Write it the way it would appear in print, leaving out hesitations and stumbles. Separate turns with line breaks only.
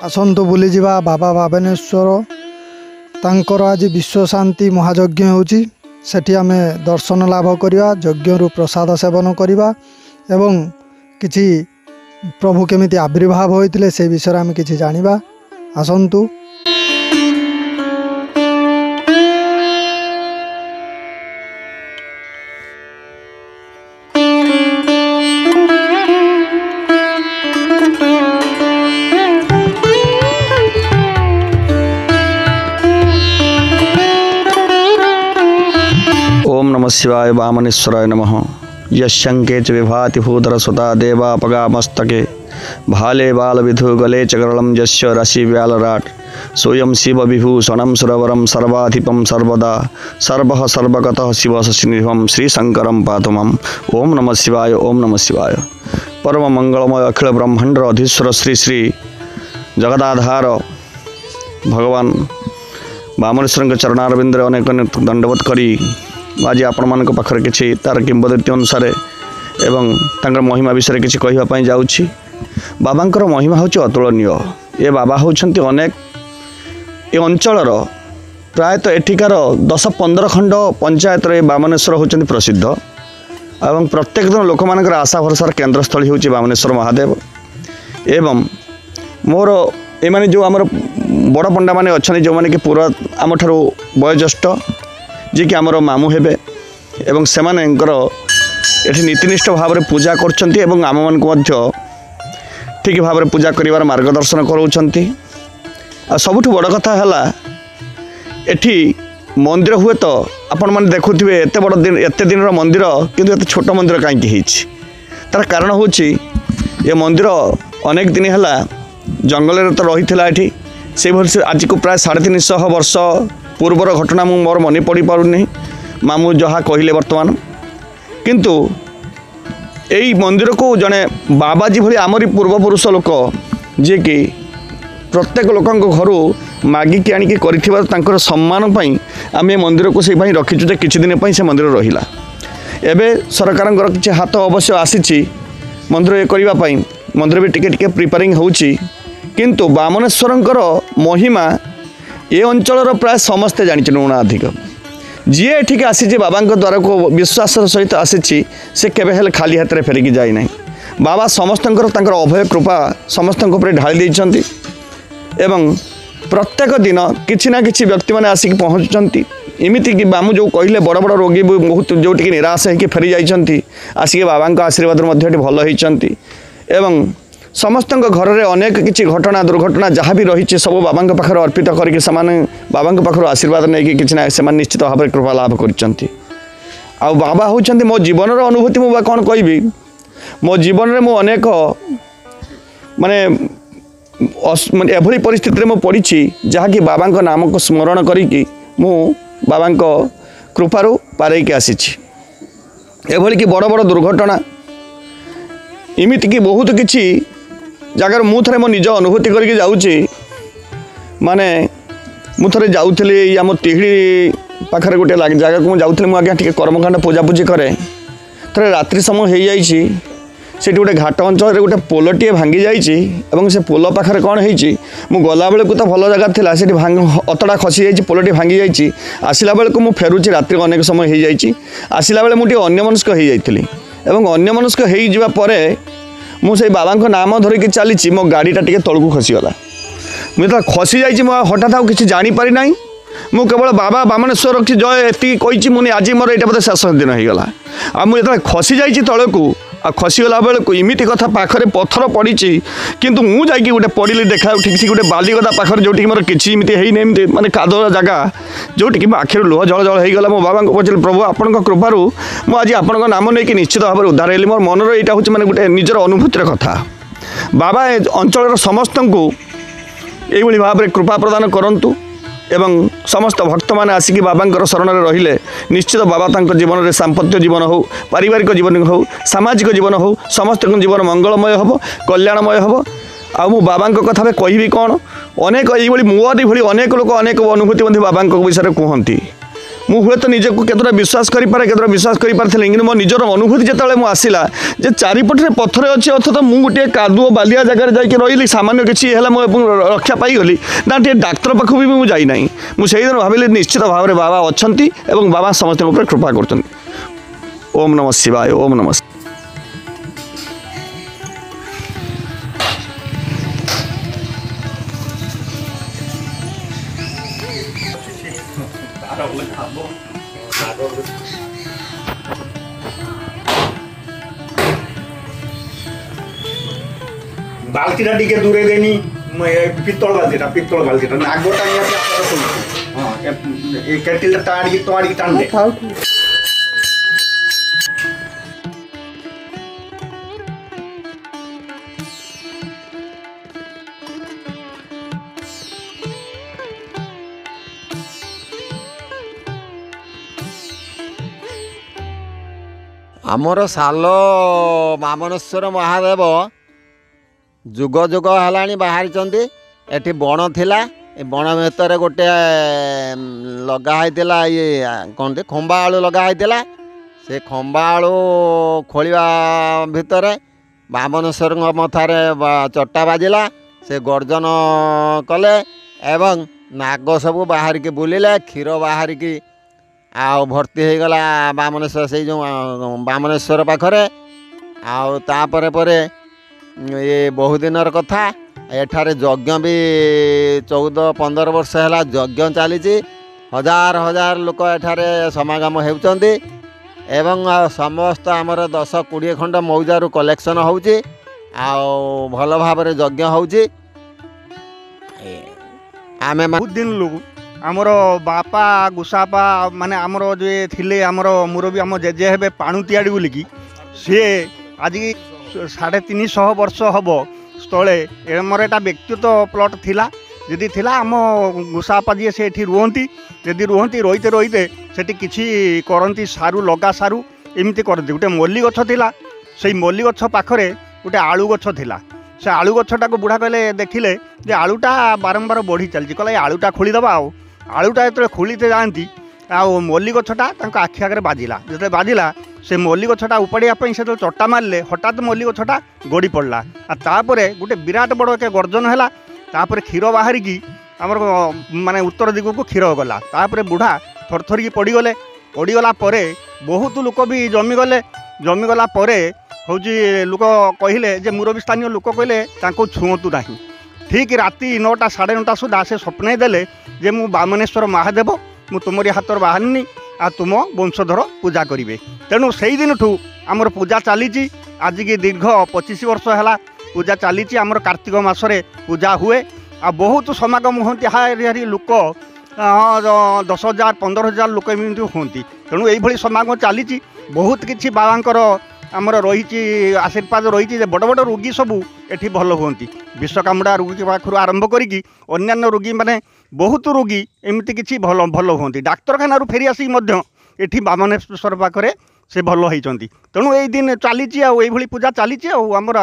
आसतु बुली जिबा बाबा भावनेश्वर तांकर आज विश्व शांति महायज्ञ होउची सेठी आमे दर्शन लाभ करिवा यज्ञ प्रसाद सेवन करिवा एवं किछि प्रभु केमिति आविर्भाव होइतिले से विषय आमे किछि जानिबा आसतु।
ओम नमः शिवाय वामनेश्वराय नमः। यशंके च विभाति भूधर सुता देवापगा मस्तके भाले बाल विधु गले च गरलम यस्य राशि व्यालराट सोयम शिव विभूषणम सुरवरम सर्वाधिपम सर्वदा सर्वः सर्वगतः शिव शशिनिभम श्री शंकरम पातुमम। ओम नमः शिवाय ओम नमः शिवाय। परम मंगलमय अखिल ब्रह्मांडर अधीश्वर श्री श्री जगदाधार भगवान वामनेश्वर चरणारविंद अनेक दंडवत करी आज आपण मान पाखरे किछि तार किंवदंती अनुसार एवं तांकर महिमा विषय किछि कहिबा पई जाउछि। बाबांकर महिमा होछि अतुलनीय। ए बाबा होछन्ति अनेक ए अंचलर प्रायतः एठिकार 10-15 खंड पंचायत रे वामनेश्वर होछन्ति प्रसिद्ध एवं प्रत्येक दिन लोक मानकर आशा भरसार केन्द्रस्थली होछि वामनेश्वर महादेव। एवं मोर ए माने जो हमर बड़ पंडा माने अछनि जो माने कि पूरा आम ठारू वयोज्येष्ठ जी कि आमर मामू हेबे एवं सेमानकर एठी नीतिनिष्ठ भाव में पूजा करछन्ति एवं आम मान को मध्य ठीक भाव में पूजा करिवार मार्गदर्शन करोछन्ति। आ सबुठु बड़ कथा हला एठी मंदिर हुए तो आपण माने देखुथिबे एते बड़ दिन एते दिनर मंदिर किंतु एते छोट मंदिर काईकि हिछि तार कारण होछि ए मंदिर अनेक दिन हला जंगल रे तो रहिथिला एठी से वर्ष आज को प्राय 350 वर्ष पूर्वर घटना मु मोर मन पड़ी पारुनी मामू जहाँ कहले वर्तमान किंतु यही मंदिर को जड़े बाबाजी भली आमरी पूर्वपुरुष लोक जी कि प्रत्येक लोक घर मागिकी आणिकी कर सम्मान आम मंदिर को से रखीचु किछि दिन से मंदिर रहिला। एबे सरकार किछि हाथ अवश्य आसी मंदिर ये करने मंदिर भी टिके टिके प्रिपेयरिंग होउछि किंतु वामनेश्वरंकर महिमा ये अंचल प्राय समस्ते जानी नुणाधिक जी एठिक आसी बाबा द्वारा को विश्वास सहित आसी से केबे हेल खाली हाथ में फेरिकी जाए ना। बाबा समस्त अभय कृपा समस्त ढाली देइछन्ति एवं प्रत्येक दिन किछि ना किछि व्यक्ति माने आसिक पहुँचुंट इमिति कि बामू जो कहले बड़ बड़ रोगी बहुत जो निराश होकर फेरी जाइछन्ति आसिक बाबा आशीर्वाद भल होइछन्ति एवं समस्त घर में अनेक किसी घटना दुर्घटना जहाँ भी रही सब बाबा पाखे अर्पित करके बाबा पाखर आशीर्वाद नहीं कि निश्चित भाव में कृपा लाभ कर बाबा होती मो जीवन अनुभूति मुझे कौन कहि मो जीवन में मुझे अनेक माने एभली परिस्थिति में पड़ी जहाँकि बाबा नाम को स्मरण करी मु बाबा कृपारू पारे आसी एभली कि बड़ बड़ दुर्घटना इमिति कि बहुत किसी जगार मु थे मो निज अनुभूति करके जाऊँगी माने मु थे जाऊँगी आम तिहिड़ी पाखे गोटे जगह को मुझे मुझे टे कर्मकांड पूजापूजी करे थे रात्रि समय हो जाइए से गोटे घाट अंचल गोटे पोलटे भांगी जाइए से पोल पाखे कौन हो गला बेलू तो भल जगह थी से अतड़ा खसी जाइए पोलटे भांगी जाइए आसला बेलू मुझे फेरुची रात्रि अनेक समय हो जाइए आसला बेले मुझे अन्यमनस्क हो जाइए अन्यमनस्क हो मुझे बाबा नाम धरिकी चली मो गाड़ीटा टे तलू खसीगला मुझे खसी जा हठात आउ कि जापर ना मु केवल बाबा वामनेश्वर जय एति कही मुझे आज मोर यहाँ बोधे शेष दिन होगा आ मुझे खसी जा तलू आ खसीगला बेलू इमिति कथा पाखे पत्थर पड़ी किंतु मु जाकि गोटे पड़ी देखा ठीक गोटे बालीगदा पाखे जो मोर किसी एमती माने कादर जगह जो आखिर लुह जल जल होगा मो बाबा को पचारे प्रभु आपण कृपारू मुझे आपण नाम नहीं निश्चित भाव में उद्धार हेली मोर मनर यहाँ हूँ मैंने गोटे निजर अनुभूतिर कथा बाबा अंचल समस्त को यही भाव में कृपा प्रदान करंतु एवं समस्त भक्त मैंने आसिक बाबा शरण में रहिले निश्चित बाबा जीवन में सांपत्य जीवन हो पारिवारिक जीवन हो सामाजिक जीवन हो समस्त जीवन मंगलमय हो कल्याणमय हो आ मु बाबा कथा में कहि कौन अनेक ये मुआदी भली अनेक लोक अनेक अनुभूति बाबा विषय कहती ମୁଁ ହୁଏତ ନିଜକୁ କେତେଟା ବିଶ୍ୱାସ କରିପାରେ କେତେଟା ବିଶ୍ୱାସ କରିପାରିଥିଲି କିନ୍ତୁ ମୋ ନିଜର ଅନୁଭୂତି ଯେତେବେଳେ ମୁଁ ଆସିଲା ଯେ ଚାରିପଟରେ ପଥର ଅଛି ଅଥଚ ମୁଁ ଗୋଟିଏ କାଦୁଅ ବାଲିଆ ଜାଗାରେ ଯାଇକି ରହିଲି ସାମାନ୍ୟ କିଛି ହେଲା ମୁଁ ଏବଂ ରକ୍ଷା ପାଇଗଲି ନା ଟିକେ ଡାକ୍ତର ପାଖକୁ ବି ମୁଁ ଯାଇନାହିଁ ମୁଁ ସେଇଦିନ ଭାବିଲି ନିଶ୍ଚିତ ଭାବରେ ବାବା ଅଛନ୍ତି ଏବଂ ବାବା ସମସ୍ତଙ୍କ ଉପରେ କୃପା କରୁଛନ୍ତି। ଓମ୍ ନମଃ ଶିବାୟ ଓମ୍ ନମଃ
बाल्टीटा टिके दूरे देनी पित्तल बाल्टीटा नागटा हाँ केटिलटा टाणी तो आड़ी टाण दे
आमर साल बामनेश्वर महादेव जुग जुग है बाहरी एटी बण थिला बण भीतर गोटे लगाई ये कौन खंबा आलू लगाई से खंबा आलू खोलिया भितर बामनेश्वर मथारे चट्टा बाजिला से गर्जन कले एवं नाग सबू बाहर की बुलिले क्षीर बाहर की आउ भर्ती हो गला बामनेश्वर से जो बामनेश्वर पाखरे आउ तापरे परे ये बहुत दिन कथा एठारे यज्ञ भी 14-15 वर्ष है यज्ञ चली हजार हजार लोक एठारे समागम होती एवं समस्त आमर 10-20 खंड मौजारू कलेक्शन होउची आउ भल भाव यज्ञ होउची आमे
बहुत दिन लोग आमर बापा गुसापा माने आमर जे थिले आमर मुरबी आम जेजे हेबे पाणुतियाड़ी बोलिकी सी आज 350 वर्ष हम स्थले मोर एटा व्यक्तिगत प्लट थिला जदि थिला आम गुसापा जी से रुहती जदि रुहती रहीते रहीते सेठी किछि करंती सारू लगा सारू एमती करती गोटे मल्ली गछ थिला से मल्ली गछ पाखरे गोटे आलू गछ थिला से आलू गछटा को बुढ़ा कहले देखिले जे आलूटा बारंबार बढ़ी चलती कहला आलूटा खोलीदबा आलूटा जो खोलीते जाती आउ मल्ली गछटा आखि आगे बाजिला जो बाजिला से मल्ली गछटा उपाड़ापी से चट्टा मारे हठात मल्ली गछटा गड़ी पड़ा तापर गोटे विराट बड़ एक गर्जन है तापर क्षीर बाहर की आमर माने उत्तर दिग को क्षीर गला तापर बुढ़ा थरथरिकी पड़गले पड़गला बहुत लोक भी जमीगला हूँ लोक कहले जे मुरबी स्थानीय लोक कहले छुअतु ना ठीक राति 9टा 9:30 सुधा से स्वप्न देले जे मु बामनेश्वर महादेव मु तुमरी हाथ बाहरनी आ तुम वंशधर पूजा करेंगे तेणु से दिन ठू आमर पूजा चली आज की दीर्घ 25 वर्ष है पूजा चली आमर कार्तिक मासरे पूजा हुए आ बहुत समागम होती हारी लोक 10,000 15,000 लोक एमती होती तेणु यही समागम चली बहुत किसी बाबांकर आमर रही आशीर्वाद रही बड़ बड़ रोगी सबू एठी भल होती विश्वकामुड़ा रोगी पाखु आरंभ करी अन्यान्य रोगी माने बहुत रोगी एमती किसी भल भल होती डाक्तरखाना फेरी आसिक बामनेश्वर पाखे से भल होती तेणु यही दिन चली पूजा चली आमर